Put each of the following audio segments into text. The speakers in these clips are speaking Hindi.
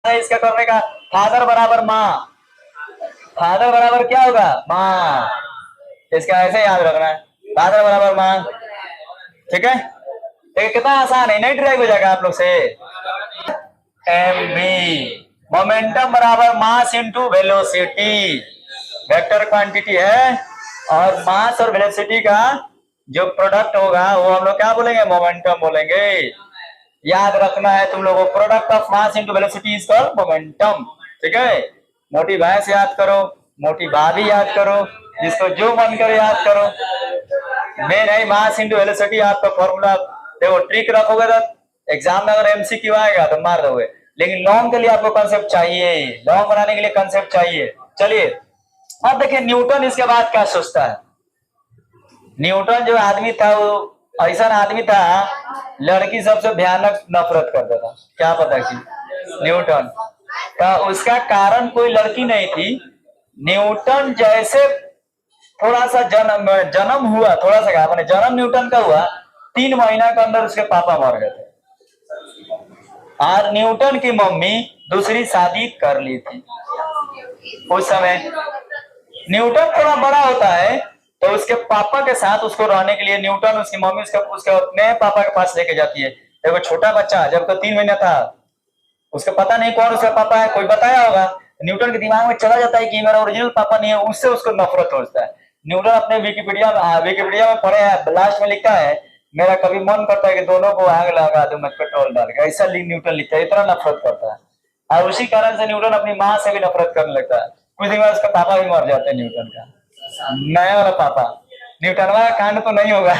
है इसका करने का। फादर बराबर माँ, फादर बराबर क्या होगा, माँ। इसका ऐसे याद रखना है, फादर बराबर माँ। ठीक है, कितना आसान है, नहीं ट्राई हो जाएगा आप लोग से। एम बी, मोमेंटम बराबर mass into velocity, vector quantity है, और मास और वेलोसिटी का जो प्रोडक्ट होगा वो हम लोग क्या बोलेंगे, मोमेंटम बोलेंगे। याद रखना है तुम लोगों को, product of mass into velocity is called momentum. ठीक है, मोटी भैंस याद करो, मोटी भाभी याद करो, जिसको जो मन करे याद करो। मेन है मास इंटू वेलोसिटी, आपका फॉर्मूला देखो, ट्रिक रखोगे तो एग्जाम में अगर एमसीक्यू आएगा तो मार दोगे, लेकिन लॉन्ग के लिए आपको कंसेप्ट चाहिए, लॉन्ग बनाने के लिए कंसेप्ट चाहिए। चलिए अब देखिए न्यूटन इसके बाद क्या सोचता है। न्यूटन जो आदमी था वो ऐसा आदमी था, लड़की सबसे भयानक नफरत करता था। क्या पता कि न्यूटन का उसका कारण कोई लड़की नहीं थी। न्यूटन जैसे थोड़ा सा जन्म हुआ, थोड़ा सा मैंने जन्म न्यूटन का हुआ, 3 महीना के अंदर उसके पापा मर गए थे, और न्यूटन की मम्मी दूसरी शादी कर ली थी। उस समय न्यूटन थोड़ा बड़ा होता है तो उसके पापा के साथ उसको रहने के लिए न्यूटन उसकी मम्मी उसके अपने पापा के पास लेके जाती है। देखो छोटा बच्चा जब तो 3 महीना था, उसको पता नहीं कौन उसका पापा है, कोई बताया होगा, न्यूटन के दिमाग में चला जाता है कि मेरा ओरिजिनल पापा नहीं है, उससे उसको नफरत होता है। न्यूटन अपने विकिपीडिया में पढ़े हैं, लास्ट में लिखता है मेरा कभी मन करता है कि दोनों को आग लगा दूं मैं पेट्रोल डाल के, ऐसा न्यूटन लिखता है, इतना नफरत करता है। और उसी कारण से न्यूटन अपनी माँ से भी नफरत करने लगता है। कुछ दिन बाद उसका पापा भी मर जाते हैं न्यूटन का, नया वाला पापा। न्यूटन का कांड तो नहीं होगा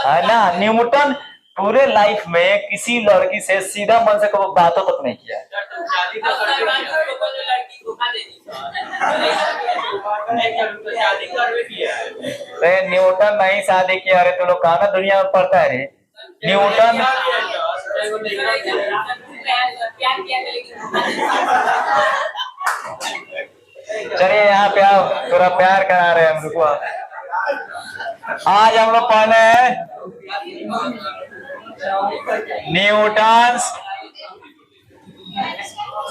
है ना। न्यूटन पूरे लाइफ में किसी लड़की से सीधा मन से कभी बातों तक नहीं किया। न्यूटन नहीं शादी किया, अरे तो लोग कहा ना दुनिया में पढ़ता है रे न्यूटन। चलिए यहाँ पे आओ, थोड़ा प्यार करा रहे हैं हम रुको। आज हम लोग पढ़ने हैं Newton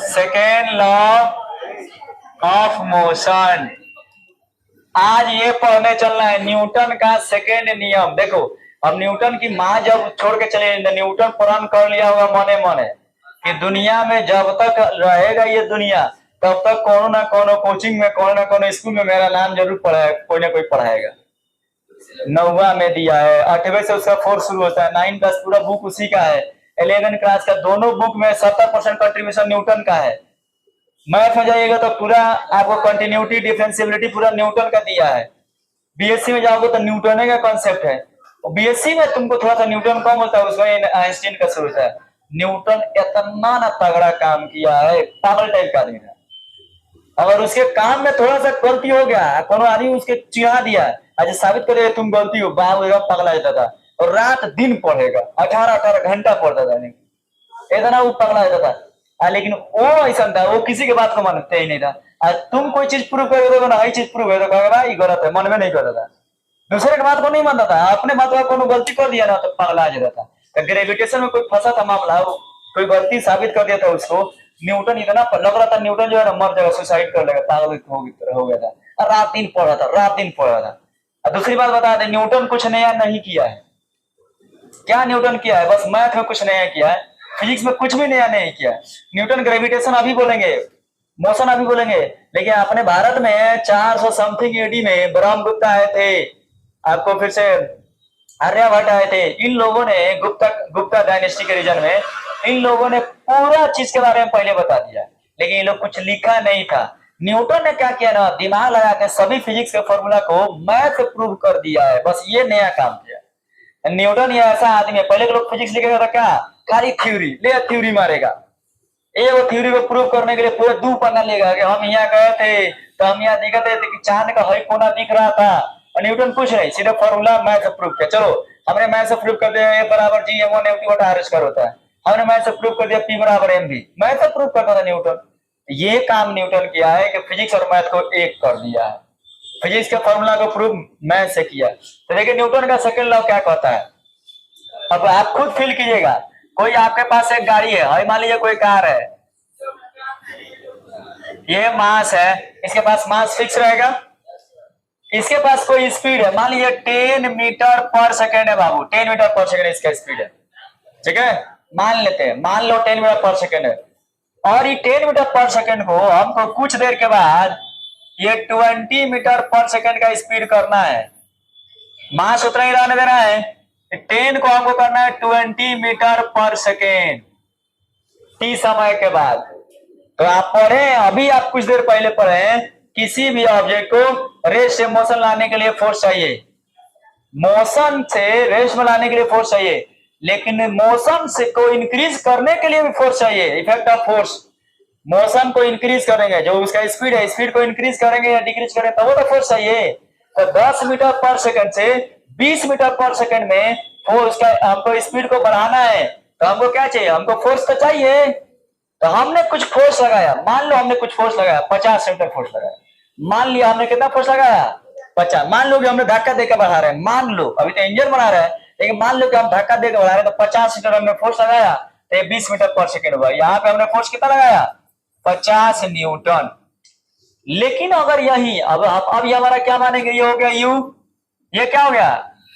second law of motion. आज ये पढ़ने चलना है न्यूटन का सेकेंड नियम। देखो अब न्यूटन की माँ जब छोड़ के चले, न्यूटन प्रण कर लिया होगा मने मने कि दुनिया में जब तक रहेगा ये दुनिया तब तक कोनो ना कोनो कोचिंग में, कोनो ना कोनो स्कूल में मेरा नाम जरूर पढ़ाएगा, कोई ना कोई पढ़ाएगा। 9वां में दिया है, 8वें से उसका 4 शुरू होता है, 9 प्लस पूरा बुक उसी का है, 11 क्लास का दोनों बुक में 70% कंट्रीब्यूशन न्यूटन का है। मैथ में जाइएगा तो पूरा आपको कंटिन्यूटी डिफरेंशियबिलिटी पूरा न्यूटन का दिया है। बीएससी में जाओगे तो न्यूटन का कॉन्सेप्ट है, और बीएससी में तुमको थोड़ा सा न्यूटन कम होता है, उसमें आइंस्टीन का शुरू होता है। न्यूटन इतना ना तगड़ा काम किया है, पागल टाइप का आदमी है। अगर उसके काम में थोड़ा सा गलती हो गया, कोनो आदमी उसके चिढ़ा दिया, आज साबित करे तुम गलती हो, बाप एकदम पगला जाता था, और रात दिन पढ़ेगा, 18-18 घंटा पढ़ता था, इतना वो पगला जाता था। लेकिन वो ऐसा था, वो किसी के बात को मानते ही नहीं था। आज तुम कोई चीज प्रूव कर दो ना, चीज प्रूव है तो कहेगा ये गलत है, मन में नहीं करता था, दूसरे की बात को नहीं मानता था, अपने बात का कोनो गलती कर दिया ना तो पगला जाता था। तो ग्रेविटेशन में कोई फंसा था मामला, कोई गलती साबित कर दिया था उसको, न्यूटन इतना लग रहा था न्यूटन जो है ना मर जाएगा, सुसाइड कर लेगा, पागल हो गया था, और रात दिन पढ़ रहा था, रात दिन पढ़ रहा था। और दूसरी बात बता दें, न्यूटन कुछ नया नहीं किया है। क्या न्यूटन किया है, बस मैथ में कुछ नया किया है, फिजिक्स में कुछ भी नया नहीं किया। न्यूटन ग्रेविटेशन अभी बोलेंगे, मोशन अभी बोलेंगे, लेकिन अपने भारत में 400 समथिंग एडी में ब्रह्मगुप्त आए थे, आपको फिर से आर्यभट्ट आए थे। इन लोगों ने गुप्ता डायनेस्टी के रीजन में इन लोगों ने पूरा चीज के बारे में पहले बता दिया, लेकिन ये लोग कुछ लिखा नहीं था। न्यूटन ने क्या किया ना, दिमाग लगा के सभी फिजिक्स के फॉर्मूला को मैथ प्रूव कर दिया है, बस ये नया काम किया। न्यूटन ये ऐसा आदमी है, पहले के लोग फिजिक्स लिखेगा था क्या, खाली थ्योरी ले, थ्योरी मारेगा, एक थ्योरी को प्रूव करने के लिए पूरे 2 पन्ना लेगा कि हम यहाँ गए थे तो हम यहाँ दिखते थे कि चांद का हई कोना दिख रहा था, और न्यूटन कुछ नहीं, सीधे फॉर्मूला मैथ प्रूव किया। चलो हमने मैथ से प्रूव कर दिया ए बराबर जी m1 m2 बटा r स्क्वायर होता है, हमने मैथ से प्रूव कर दिया p बराबर mv, मैथ से प्रूव करता था न्यूटन। ये काम न्यूटन किया है कि फिजिक्स और मैथ को एक कर दिया है, फिजिक्स के फॉर्मूला को प्रूव मैथ से किया। तो देखिए न्यूटन का सेकंड लॉ क्या कहता है, अब आप खुद फील कीजिएगा। कोई आपके पास एक गाड़ी है, मान लीजिए कोई कार है, ये मास है, इसके पास मास फिक्स रहेगा, इसके पास कोई स्पीड है, मान लीजिए 10 मीटर पर सेकेंड है बाबू, 10 मीटर पर सेकेंड इसका स्पीड है, ठीक है, मान लेते हैं, मान लो 10 मीटर पर सेकेंड है, और ये 10 मीटर पर सेकेंड को हमको कुछ देर के बाद ये 20 मीटर पर सेकेंड का स्पीड करना है, मास उतना ही रहने देना है, 10 को हमको करना है 20 मीटर पर सेकेंड टी समय के बाद। तो आप पढ़े, अभी आप कुछ देर पहले पढ़े, किसी भी ऑब्जेक्ट को रेस्ट से मोशन लाने के लिए फोर्स चाहिए, मोशन से रेस्ट में लाने के लिए फोर्स चाहिए, लेकिन मोशन से को इंक्रीज करने के लिए भी फोर्स चाहिए, इफेक्ट ऑफ फोर्स। मोशन को इंक्रीज करेंगे, जो उसका स्पीड है, स्पीड को इंक्रीज करेंगे या डिक्रीज करेंगे तो वो तो फोर्स चाहिए। तो 10 मीटर पर सेकंड से 20 मीटर पर सेकंड में फोर्स का हमको स्पीड को बढ़ाना है, तो हमको क्या चाहिए, हमको फोर्स तो चाहिए। तो हमने कुछ फोर्स लगाया, मान लो हमने कुछ फोर्स लगाया, 50 मीटर फोर्स लगाया, मान लिया हमने कितना फोर्स लगाया, 50। मान लो कि हमने धक्का देकर बढ़ा रहे हैं, मान लो अभी तो इंजन बना रहा है, लेकिन मान लो कि हम धक्का देकर बढ़ा रहे हैं, तो 50 मीटर हमने फोर्स लगाया, तो 20 मीटर पर सेकेंड हुआ। यहाँ पे हमने फोर्स कितना लगाया, 50 न्यूटन। लेकिन अगर यही अब ये हमारा क्या मानेंगे, ये हो गया यू, ये क्या हो गया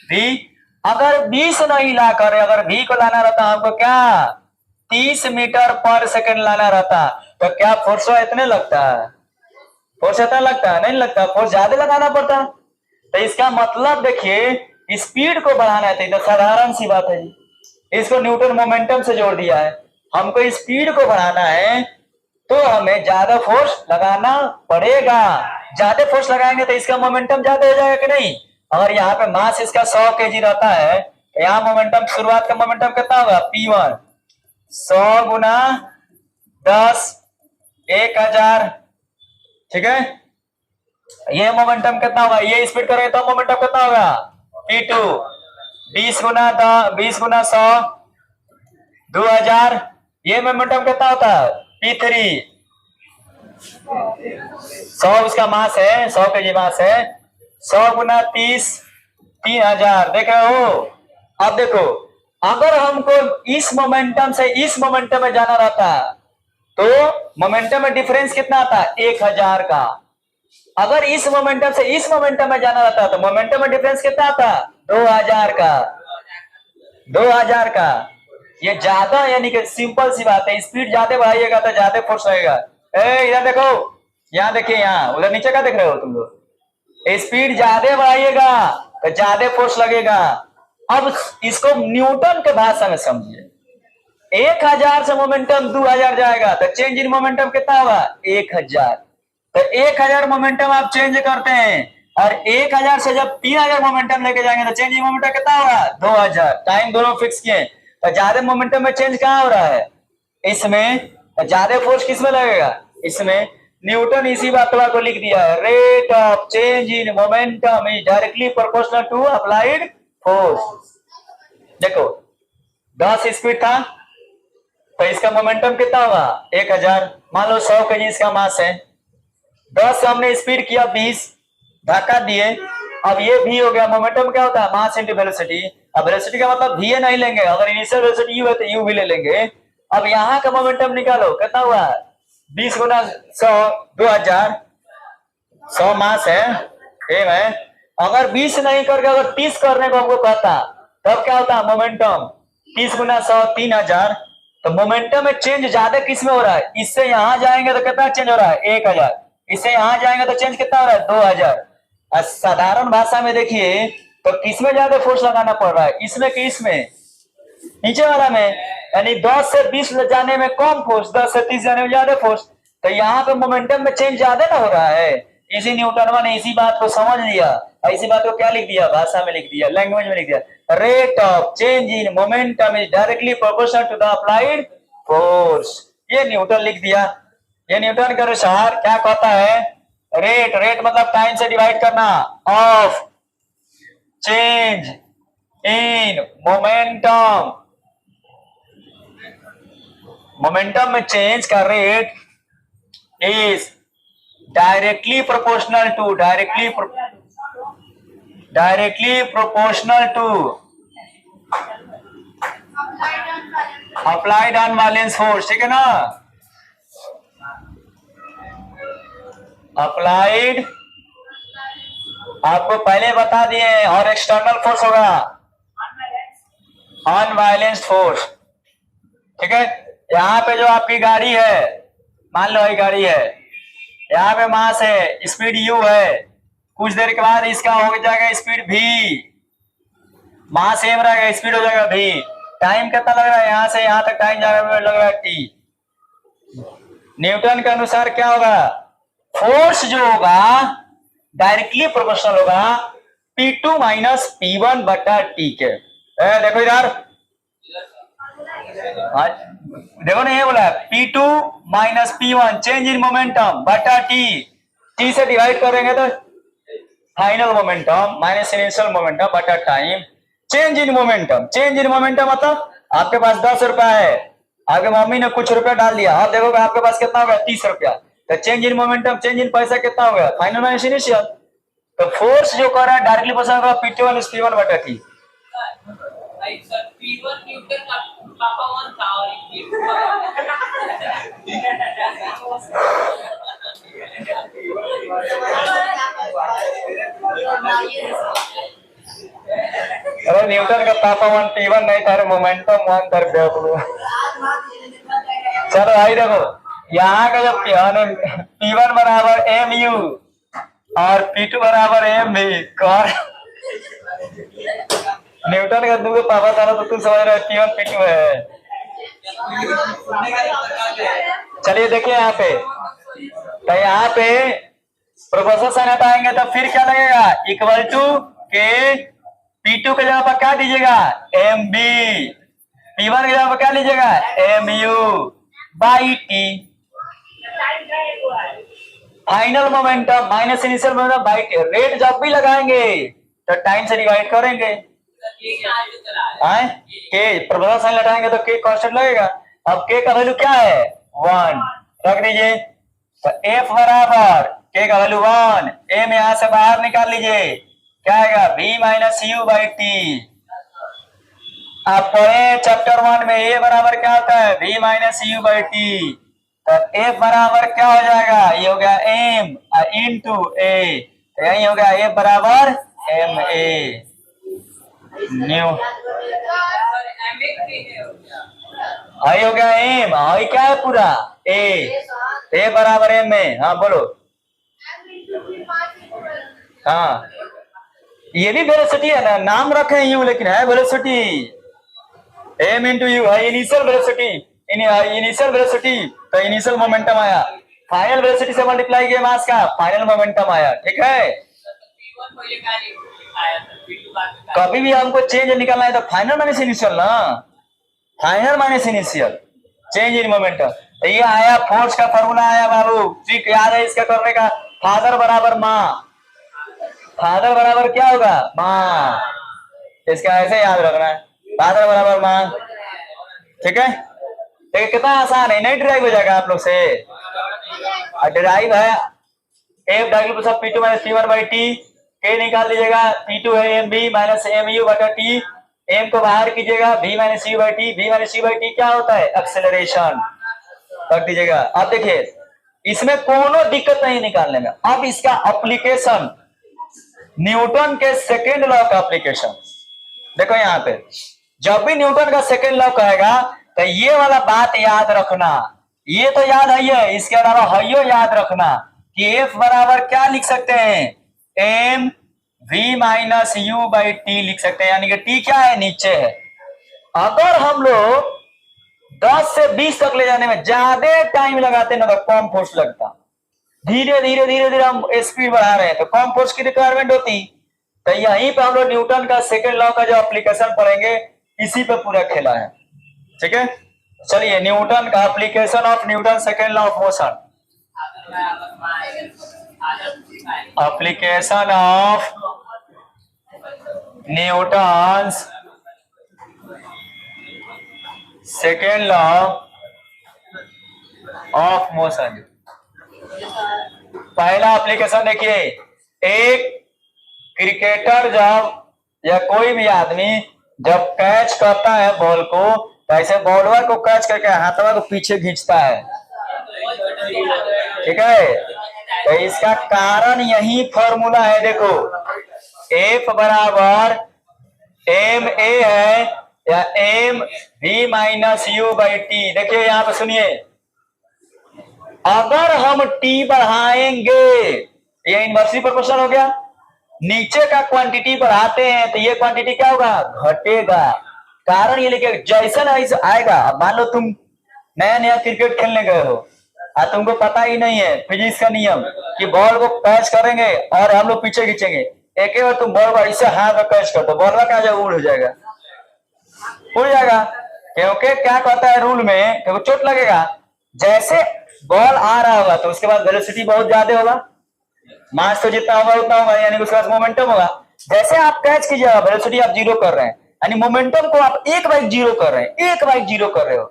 वी। अगर 20 नहीं ला कर, अगर वी को लाना रहता हमको क्या 30 मीटर पर सेकंड लाना रहता, तो क्या फोर्स इतने लगता है, फोर्स इतना लगता है, नहीं लगता, फोर्स ज्यादा लगाना पड़ता। तो इसका मतलब देखिए, स्पीड को बढ़ाना है, तो साधारण सी बात है जी, इसको न्यूटन मोमेंटम से जोड़ दिया है। हमको स्पीड को बढ़ाना है तो हमें ज्यादा फोर्स लगाना पड़ेगा, ज्यादा फोर्स लगाएंगे तो इसका मोमेंटम ज्यादा हो जाएगा कि नहीं। अगर यहाँ पे मास इसका 100 केजी रहता है, तो यहाँ मोमेंटम, शुरुआत का मोमेंटम कितना होगा, P1 100 गुना 10 1000, ठीक है। ये मोमेंटम कितना होगा, ये स्पीड करेंगे तो मोमेंटम कितना होगा, P2 20 गुना 100 2000। ये मोमेंटम कितना होता है, P3 100 उसका मास है, 100 केजी मास है, 100 गुना 30 3000, देख रहे हो। अब देखो, अगर हमको इस मोमेंटम से इस मोमेंटम में जाना रहता तो मोमेंटम में डिफरेंस कितना आता, 1000 का। अगर इस मोमेंटम से इस मोमेंटम में जाना रहता तो मोमेंटम में डिफरेंस कितना आता, 2000 का, 2000 का। ये ज्यादा, यानी कि सिंपल सी बात है, स्पीड ज्यादा बढ़ाइएगा तो ज्यादा फोर्स लगेगा। इधर देखो, यहाँ देखिए, यहाँ उधर नीचे का देख रहे हो तुम लोग, स्पीड ज्यादा बढ़ाइएगा तो ज्यादा फोर्स लगेगा। अब इसको न्यूटन के भाषा में समझिए, 1000 से मोमेंटम 2000 जाएगा तो चेंज इन मोमेंटम कितना होगा, 1000। तो 1000 मोमेंटम आप चेंज करते हैं, और 1000 से जब 3000 मोमेंटम लेके जाएंगे तो चेंज इन मोमेंटम कितना होगा, 2000। टाइम दोनों फिक्स किए, तो ज्यादा मोमेंटम में चेंज कहाँ हो रहा है, इसमें। ज्यादा फोर्स किस में लगेगा, इसमें। न्यूटन इसी बात को लिख दिया है, rate of change in momentum is directly proportional to applied force. देखो 10 स्पीड था तो इसका मोमेंटम कितना होगा, 1000। मान लो 100 केजी इसका मास है, 10 हमने स्पीड किया 20, धक्का दिए, अब ये भी हो गया। मोमेंटम क्या होता है, मास इंटू वेलोसिटी। अब वेलोसिटी का मतलब वी नहीं लेंगे, अगर इनिशियल वेलोसिटी यू है तो यू भी ले लेंगे। अब यहाँ का मोमेंटम निकालो, कितना हुआ, 20 गुना 100 2000, 100 मास है, ठीक है। अगर 20 नहीं करके अगर 30 करने को हमको कहता, तब क्या होता है मोमेंटम, 30 गुना 100 3000। तो मोमेंटम में चेंज ज्यादा किस में हो रहा है, इससे यहाँ जाएंगे तो कितना चेंज हो रहा है, 1000, इससे यहाँ जाएंगे तो चेंज कितना हो रहा है, 2000। साधारण भाषा में देखिए तो किसमें ज्यादा फोर्स लगाना पड़ रहा है, इसमें कि इसमें, नीचे वाला में। यानी 10 से 20 जाने में कम फोर्स, 10 से 30 जाने में ज्यादा फोर्स। तो यहाँ पे मोमेंटम में चेंज ज्यादा ना हो रहा है। इसी न्यूटन ने इसी बात को समझ लिया, और इसी बात को क्या लिख दिया, भाषा में लिख दिया, लैंग्वेज में लिख दिया, rate of change in momentum is directly proportional to the applied force. ये न्यूटन लिख दिया। ये न्यूटन के अनुसार क्या कहता है, रेट, रेट मतलब टाइम से डिवाइड करना, of change in momentum, momentum में चेंज का rate is directly proportional to, directly proportional to applied unbalance force, ठीक है ना। अप्लाइड आपको पहले बता दिए, और एक्सटर्नल फोर्स होगा अनबैलेंस्ड फोर्स, ठीक है। यहाँ पे जो आपकी गाड़ी है, मान लो ये गाड़ी है, यहाँ पे मास है, स्पीड u है, कुछ देर के बाद इसका हो जाएगा स्पीड v, मास सेम रहेगा, स्पीड हो जाएगा v। टाइम कितना लग रहा है, यहाँ से यहाँ तक टाइम जाने में लग रहा है t। न्यूटन के अनुसार क्या होगा, फोर्स जो होगा डायरेक्टली प्रोपोर्शनल होगा P2 माइनस P1 बटा T के। देखो इधर, देखो ना, ये बोला P2 minus P1 change in momentum बटा T से डिवाइड करेंगे तो final momentum minus initial momentum बटा time. Change in momentum, change in momentum मतलब आपके पास 10 रुपया है, आपके मम्मी ने कुछ रुपया डाल दिया, आप देखोगे आपके पास कितना होगा 30 रुपया। तो चेंज इन मोमेंटम, चेंज इन पैसा कितना हो गया, फाइनल माइनस इनिशियल। तो फोर्स जो कर रहा है डायरेक्टली पसंद होगा P2 माइनस P1 बटा T। P1 न्यूटन का पापा 1 था और अरे न्यूटन का पापा 1 P1 नहीं था, मोमेंटम 1 कर दिया। चलो भाई देखो, यहाँ का जब P1 बराबर mu और P2 बराबर mv, न्यूटन का दो पापा था तो तुम समझ रहे P1 P2 है। चलिए देखिए यहाँ पे, तो यहाँ पे प्रोपोर्शनल साइन हटाएंगे तो फिर क्या लगेगा, इक्वल टू के P2 के जगह पर क्या दीजिएगा mb, P1 के जगह पर क्या लीजिएगा mu by T। Final momentum minus initial momentum by T। Rate जब भी लगाएंगे तो टाइम से डिवाइड करेंगे, के प्रोपोर्शनल साइन लगाएंगे तो के कांस्टेंट लगेगा। अब के का वैल्यू क्या है 1, रख दीजिए। तो F बराबर के का वैल्यू 1, m यहां से बाहर निकाल लीजिए, क्या आएगा v minus u by T. आप पढ़े चैप्टर 1 में a बराबर क्या होता है v minus u by T. तो F बराबर क्या हो जाएगा, ये हो गया m इंटू a, तो यही हो गया F बराबर ma न्यू, आई हो गया m, आई क्या है पूरा a बराबर m में। हाँ बोलो, हाँ ये भी वेलोसिटी है ना, नाम रखे यू लेकिन है वेलोसिटी, m इंटू यू है इनिशियल वेलोसिटी, इनिशियल वेलोसिटी तो इनिशियल मोमेंटम आया, फाइनल वेलोसिटी से मल्टीप्लाई किया मास का, फाइनल मोमेंटम आया, ठीक है। कभी भी हमको चेंज निकालना है तो फाइनल माइनस इनिशियल ना, final minus initial change in momentum. तो ये आया फोर्स का फॉर्मूला आया बाबू, ट्रिक याद है इसका करने का। फादर बराबर माँ, फादर बराबर क्या होगा माँ, इसका ऐसे याद रखना है, फादर बराबर माँ, ठीक है। देखिए कितना आसान है, नहीं ड्राइव हो जाएगा आप लोग से, ड्राइव है F डब्ल्यू सब P2 minus P1 by T, के निकाल लीजिएगा, P2 है mv माइनस mu बटा T, m को बाहर कीजिएगा v minus u by T, v minus u by T क्या होता है एक्सेलरेशन, रख दीजिएगा। अब देखिए इसमें कोनो दिक्कत नहीं निकालने में। अब इसका एप्लीकेशन, न्यूटन के सेकेंड लॉ का एप्लीकेशन देखो यहाँ पे, जब भी न्यूटन का सेकेंड लॉ कहेगा तो ये वाला बात याद रखना, ये तो याद है, इसके अलावा हइयो याद रखना कि F बराबर क्या लिख सकते हैं m v minus u by T लिख सकते हैं, यानी कि t क्या है नीचे है। अगर हम लोग 10 से 20 तक ले जाने में ज्यादा टाइम लगाते ना तो कम फोर्स लगता, धीरे धीरे धीरे धीरे हम स्पीड बढ़ा रहे हैं तो कम फोर्स की रिक्वायरमेंट होती। तो यहीं पे हम लोग न्यूटन का सेकेंड लॉ का जो एप्लीकेशन पढ़ेंगे इसी पे पूरा खेला है, ठीक है। चलिए न्यूटन का application of Newton second law of motion, application of Newton second law of motion. पहला एप्लीकेशन देखिए, एक क्रिकेटर जब या कोई भी आदमी जब कैच करता है बॉल को तो ऐसे बॉलवा को कैच करके हाथवा को पीछे खींचता है, ठीक है। तो इसका कारण यही फॉर्मूला है, देखो F बराबर एम ए है या M V minus U by T. देखिए यहाँ पे सुनिए, अगर हम टी बढ़ाएंगे, ये इनवर्सली प्रोपोर्शनल हो गया, नीचे का क्वांटिटी बढ़ाते हैं तो ये क्वांटिटी क्या होगा, घटेगा। कारण ये लिखे जैसा ऐसा आएगा। अब मान लो तुम नया नया क्रिकेट खेलने गए हो और तुमको पता ही नहीं है फिजिक्स का नियम कि बॉल को कैच करेंगे और हम लोग पीछे खींचेंगे, एक बार तुम बॉल को ऐसे हाथ में कैच कर दो, बॉल का क्या जाएगा, उड़ हो जाएगा, उड़ जाएगा। क्योंकि क्या कहता है रूल में, क्योंकि चोट लगेगा। जैसे बॉल आ रहा होगा तो उसके बाद वेलोसिटी बहुत ज्यादा होगा, मास तो जितना होगा उतना होगा, यानी उसके पास मोमेंटम होगा। जैसे आप कैच कीजिएगा वेलोसिटी आप जीरो कर रहे हैं, यानी मोमेंटम को आप 1/0 कर रहे हैं, 1/0 कर रहे हो,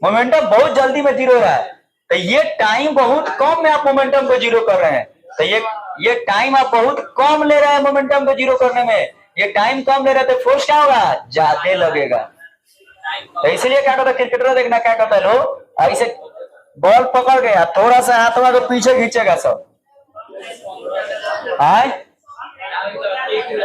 मोमेंटम बहुत जल्दी में जीरो हो रहा है। तो ये टाइम बहुत कम में आप मोमेंटम को जीरो कर रहे हैं, तो ये टाइम आप बहुत कम ले रहे हैं मोमेंटम को जीरो करने में। ये टाइम कम ले रहे हैं तो फोर्स क्या होगा, ज्यादा लगेगा। तो इसलिए क्या करता है क्रिकेटर, देखना क्या करता है लोग, ऐसे बॉल पकड़ गया थोड़ा सा हाथवा को पीछे खींचेगा सब,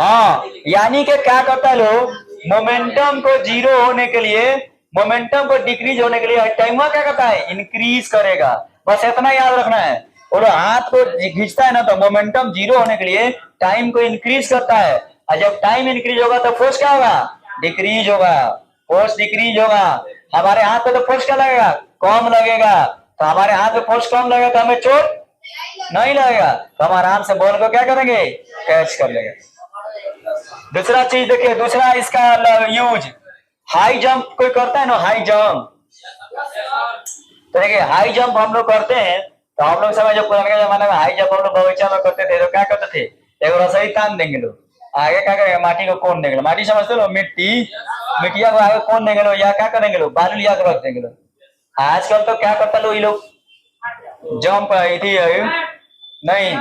हाँ, यानी कि क्या करता है लोग, मोमेंटम को जीरो होने के लिए, मोमेंटम को डिक्रीज होने के लिए टाइम क्या करता है, इंक्रीज करेगा। बस इतना याद रखना है। और हाथ को खींचता है ना तो मोमेंटम जीरो होने के लिए टाइम को इंक्रीज करता है, और जब टाइम इंक्रीज होगा तो फोर्स क्या होगा, डिक्रीज होगा, फोर्स डिक्रीज होगा। हमारे हाथ पे तो फोर्स क्या लगेगा, कम लगेगा। तो हमारे हाथ पे फोर्स कम लगेगा तो हमें चोट नहीं लगेगा, तो हम आराम से बॉल को क्या करेंगे, कैच कर लेंगे। दूसरा चीज देखिए, दूसरा इसका यूज, हाई जंप कोई करता है ना, हाई जंप। तो देखिए हाई जंप हम लोग करते हैं, तो हम लोग समय जब पुराने जमाने में हाई जंप हम लोग बगीचा में करते थे तो क्या करते थे, एक रसोई तान देंगे लोग, आगे क्या करेंगे, माटी को कोन देंगे, माटी समझते लो, मिट्टिया को आगे कोन देंगे लोग, या क्या करेंगे लोग, बालू लिया कर रख देंगे लोग। आजकल तो क्या करता लोग, ये लोग जंप थी नहीं,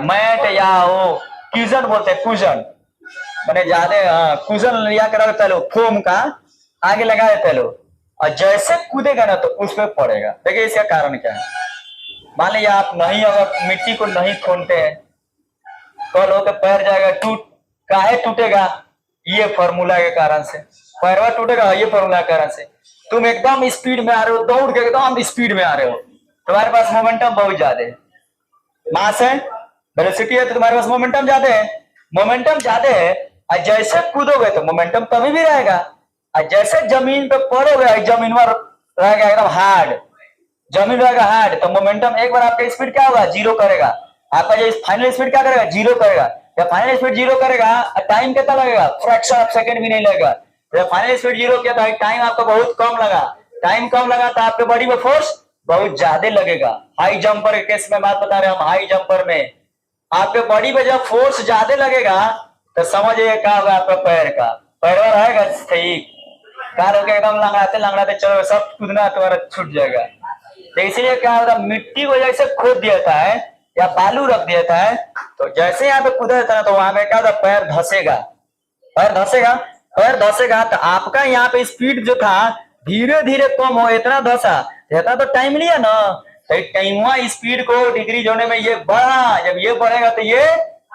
मैट या वो क्यूजन बोलते हैं, क्यूजन मैंने ज्यादा, क्यूजन लिया कर रखता है लोग, फोम का आगे लगा देते हैं लोग, और जैसे कूदेगा ना तो उस पर पड़ेगा। देखिए इसका कारण क्या है, मान लीजिए आप नहीं, अगर मिट्टी को नहीं खोलते हैं, कल होकर पैर जाएगा, काहे टूटेगा, ये फॉर्मूला के कारण से पैरवा टूटेगा, ये फॉर्मूला के कारण से। तुम एकदम स्पीड में आ रहे हो, दौड़ के एकदम स्पीड में आ रहे हो, तुम्हारे पास मोमेंटम बहुत ज्यादा है, मास है, वेलोसिटी है, तो तुम्हारे पास मोमेंटम ज्यादा है, मोमेंटम ज्यादा है। और जैसे कूदोगे तो मोमेंटम तभी भी रहेगा, और जैसे जमीन पे पड़ोगे, जमीन पर रहेगा एकदम हार्ड, जमीन रहेगा हार्ड, तो मोमेंटम एक बार आपका स्पीड क्या होगा, जीरो करेगा। आपका जो फाइनल स्पीड क्या करेगा, जीरो करेगा। जब फाइनल स्पीड जीरो करेगा, टाइम कितना लगेगा, फ्रैक्शन ऑफ सेकंड भी नहीं लगेगा। जब फाइनल स्पीड जीरो किया तो टाइम आपका बहुत कम लगा, टाइम कम लगा तो आपके बॉडी में फोर्स बहुत ज्यादा लगेगा। हाई जंपर के केस में बात बता रहे हैं हम, हाई जंपर में आपके बॉडी पे जब फोर्स ज्यादा लगेगा तो समझिए क्या होगा, आपका पैर का पैरवा रहेगा ठीक, कार होकर एकदम लंगड़ाते लंगड़ाते चलो, सब कूदना तुम्हारा छूट जाएगा। तो इसीलिए क्या होता, मिट्टी को जैसे खोद दिया है या बालू रख दिया है, तो जैसे यहाँ पे कूदा देता है तो वहां पे क्या होता, पैर धसेगा, पैर धसेगा, पैर धसेगा, तो आपका यहाँ पे स्पीड जो था धीरे धीरे कम हो, इतना धसा, इतना तो टाइम लिया ना, तो टाइम स्पीड को डिक्रीज होने में ये बढ़ा, जब ये बढ़ेगा तो ये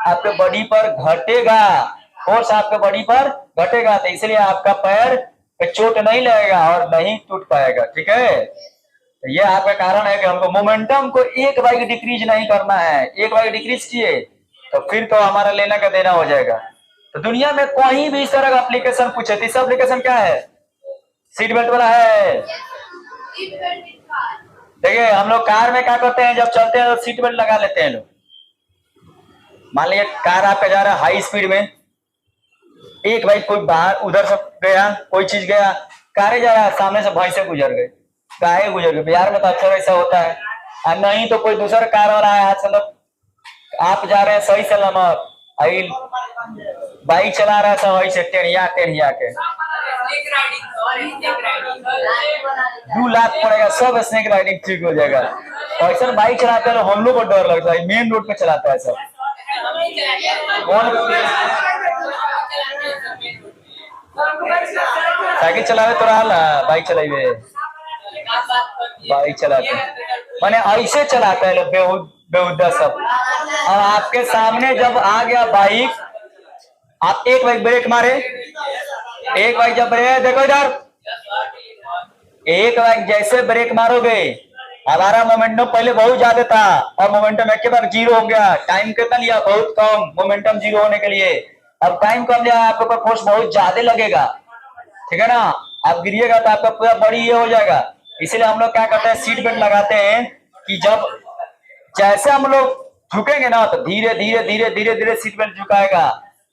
आपके बॉडी पर घटेगा, फोर्स आपके बॉडी पर घटेगा, तो इसलिए आपका पैर पे चोट नहीं लगेगा और नहीं टूट पाएगा, ठीक है। तो ये आपका कारण है कि हमको मोमेंटम को 1 डिक्रीज नहीं करना है, 1 डिक्रीज किए तो फिर तो हमारा लेना का देना हो जाएगा। तो दुनिया में कोई भी इस तरह का एप्लीकेशन पूछे तो इस एप्लीकेशन क्या है, सीट बेल्ट वाला है। देखिए हम लोग कार में क्या करते हैं, जब चलते हैं तो सीट बेल्ट लगा लेते हैं लोग। मान लीजिए कार आपका जा रहा है हाई स्पीड में, एक भाई कोई बाहर उधर से गया, कोई चीज गया, कारे जा रहा है, सामने से भैंसे गुजर गए, गाय गुजर गए, बिहार में तो अक्सर ऐसा होता है। और नहीं तो कोई दूसरा कार वाला है, मतलब आप जा रहे हैं सही सलामत, बाइक चला रहा है सब वही से टेढ़िया के 2 लाख पड़ेगा, सब स्नेक राइडिंग ठीक हो जाएगा। ऐसा बाइक चलाते हैं हम लोग को डर लगता है, मेन रोड पे चलाता है सब। साइकिल चलावे तो रहा बाइक चलाइए बाइक चलाते माने ऐसे चलाता है लोग बेहुदा सब। और आपके सामने जब आ गया बाइक, आप एक बाइक ब्रेक मारे, एक बाइक जब ब्रेक देखो इधर, एक बाइक जैसे ब्रेक मारोगे हमारा मोमेंटम पहले बहुत ज्यादा था और मोमेंटम एक बार जीरो हो गया। टाइम कितना लिया? बहुत कम मोमेंटम जीरो होने के लिए। अब टाइम कम लिया, आपके ऊपर फोर्स बहुत ज्यादा लगेगा, ठीक है ना। आप गिरिएगा तो आपका पूरा बॉडी ये हो जाएगा। इसीलिए हम लोग क्या करते हैं, सीट बेल्ट लगाते हैं कि जब जैसे हम लोग झुकेंगे ना तो धीरे धीरे धीरे धीरे धीरे सीट बेल्ट झुकाएगा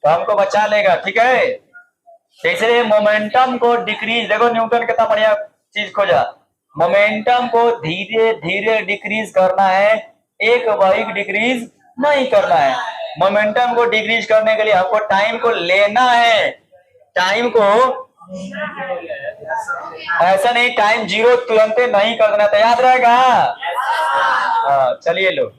तो हमको बचा लेगा, ठीक है। तो इसलिए मोमेंटम को डिक्रीज, देखो न्यूटन कितना बढ़िया चीज खोजा, मोमेंटम को धीरे धीरे डिक्रीज करना है, एक बाइक डिक्रीज नहीं करना है। मोमेंटम को डिक्रीज करने के लिए हमको टाइम को लेना है, टाइम को ऐसा नहीं टाइम जीरो तुरंत नहीं कर देना, तो याद रहेगा। हाँ चलिए लो।